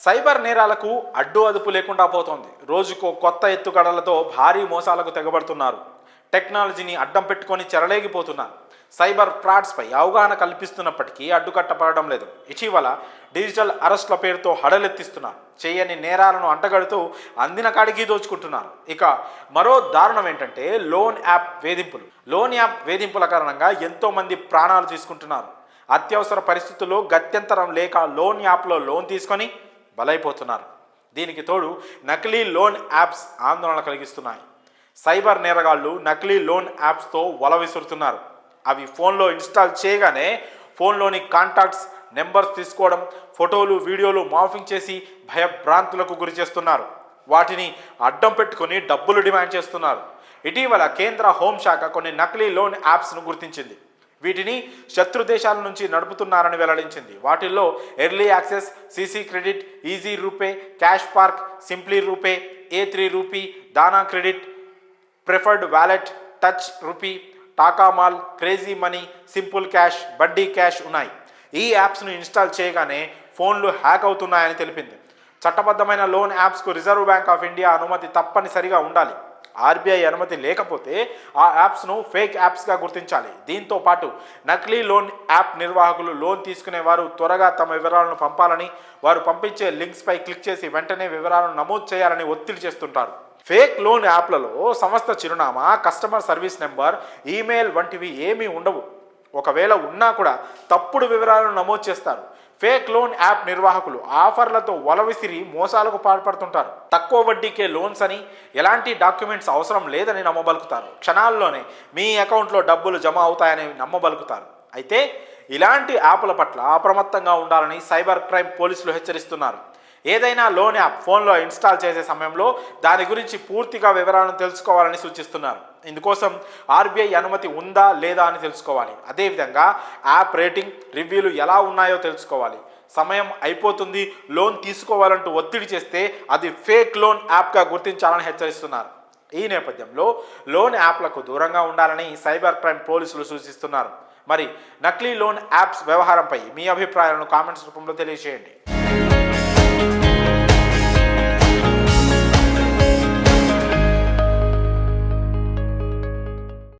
Cyber నేరాలకు అడ్డు అదుపు లేకుండా పోతోంది. రోజుకో కొత్త ఎత్తుగడలతో భారీ మోసాలకు తెగబడుతున్నారు. టెక్నాలజీని అడ్డం పెట్టుకొని చెరలేగిపోతున్నారు. సైబర్ ఫ్రాడ్స్పై అవగాహన కల్పిస్తున్నప్పటికీ అడ్డుకట్టపడడం లేదు. ఇటీవల డిజిటల్ అరెస్ట్ల పేరుతో హడలెత్తిస్తున్నారు. చేయని నేరాలను అంటగడుతూ అందిన కాడికి దోచుకుంటున్నారు. ఇక మరో దారుణం ఏంటంటే లోన్ యాప్ వేధింపులు. లోన్ యాప్ వేధింపుల కారణంగా ఎంతోమంది ప్రాణాలు తీసుకుంటున్నారు. అత్యవసర పరిస్థితుల్లో గత్యంతరం లేక లోన్ యాప్లో లోన్ తీసుకొని బలైపోతున్నారు. దీనికి తోడు నకిలీ లోన్ యాప్స్ ఆందోళన కలిగిస్తున్నాయి. సైబర్ నేరగాళ్లు నకిలీ లోన్ యాప్స్తో వల విసురుతున్నారు. అవి ఫోన్లో ఇన్స్టాల్ చేయగానే ఫోన్లోని కాంటాక్ట్స్ నెంబర్స్ తీసుకోవడం, ఫోటోలు వీడియోలు మార్ఫింగ్ చేసి భయభ్రాంతులకు గురి చేస్తున్నారు. వాటిని అడ్డం పెట్టుకుని డబ్బులు డిమాండ్ చేస్తున్నారు. ఇటీవల కేంద్ర హోంశాఖ కొన్ని నకిలీ లోన్ యాప్స్ను గుర్తించింది. వీటిని శత్రు దేశాల నుంచి నడుపుతున్నారని వెల్లడించింది. వాటిల్లో early access, CC credit, easy rupee, cash park, simply rupee, A3 rupee, Dhana credit, preferred wallet, touch rupee, Taka mall, crazy money, simple cash, buddy cash ఉన్నాయి. ఈ యాప్స్ను ఇన్స్టాల్ చేయగానే ఫోన్లు హ్యాక్ అవుతున్నాయని తెలిపింది. చట్టబద్ధమైన లోన్ యాప్స్కు రిజర్వ్ బ్యాంక్ ఆఫ్ ఇండియా అనుమతి తప్పనిసరిగా ఉండాలి. ఆర్బీఐ అనుమతి లేకపోతే ఆ యాప్స్ను ఫేక్ యాప్స్గా గుర్తించాలి. దీంతో పాటు నకిలీ లోన్ యాప్ నిర్వాహకులు లోన్ తీసుకునే వారు త్వరగా తమ వివరాలను పంపాలని, వారు పంపించే లింక్స్పై క్లిక్ చేసి వెంటనే వివరాలను నమోదు చేయాలని ఒత్తిడి చేస్తుంటారు. ఫేక్ లోన్ యాప్లలో సంస్థ చిరునామా, కస్టమర్ సర్వీస్ నెంబర్, ఈమెయిల్ వంటివి ఏమీ ఉండవు. ఒకవేళ ఉన్నా కూడా తప్పుడు వివరాలను నమోదు చేస్తారు. ఫేక్ లోన్ యాప్ నిర్వాహకులు ఆఫర్లతో వలవిసిరి మోసాలకు పాల్పడుతుంటారు. తక్కువ వడ్డీకే లోన్స్ అని, ఎలాంటి డాక్యుమెంట్స్ అవసరం లేదని నమ్మబలుకుతారు. క్షణాల్లోనే మీ అకౌంట్లో డబ్బులు జమ అవుతాయని నమ్మబలుకుతారు. అయితే ఇలాంటి యాప్ల పట్ల అప్రమత్తంగా ఉండాలని సైబర్ క్రైమ్ పోలీసులు హెచ్చరిస్తున్నారు. ఏదైనా లోన్ యాప్ ఫోన్లో ఇన్స్టాల్ చేసే సమయంలో దాని గురించి పూర్తిగా వివరాలను తెలుసుకోవాలని సూచిస్తున్నారు. ఇందుకోసం ఆర్బీఐ అనుమతి ఉందా లేదా అని తెలుసుకోవాలి. అదేవిధంగా యాప్ రేటింగ్, రివ్యూలు ఎలా ఉన్నాయో తెలుసుకోవాలి. సమయం అయిపోతుంది, లోన్ తీసుకోవాలంటూ ఒత్తిడి చేస్తే అది ఫేక్ లోన్ యాప్గా గుర్తించాలని హెచ్చరిస్తున్నారు. ఈ నేపథ్యంలో లోన్ యాప్లకు దూరంగా ఉండాలని సైబర్ క్రైమ్ పోలీసులు సూచిస్తున్నారు. మరి నకిలీ లోన్ యాప్స్ వ్యవహారంపై మీ అభిప్రాయాలను కామెంట్స్ రూపంలో తెలియజేయండి.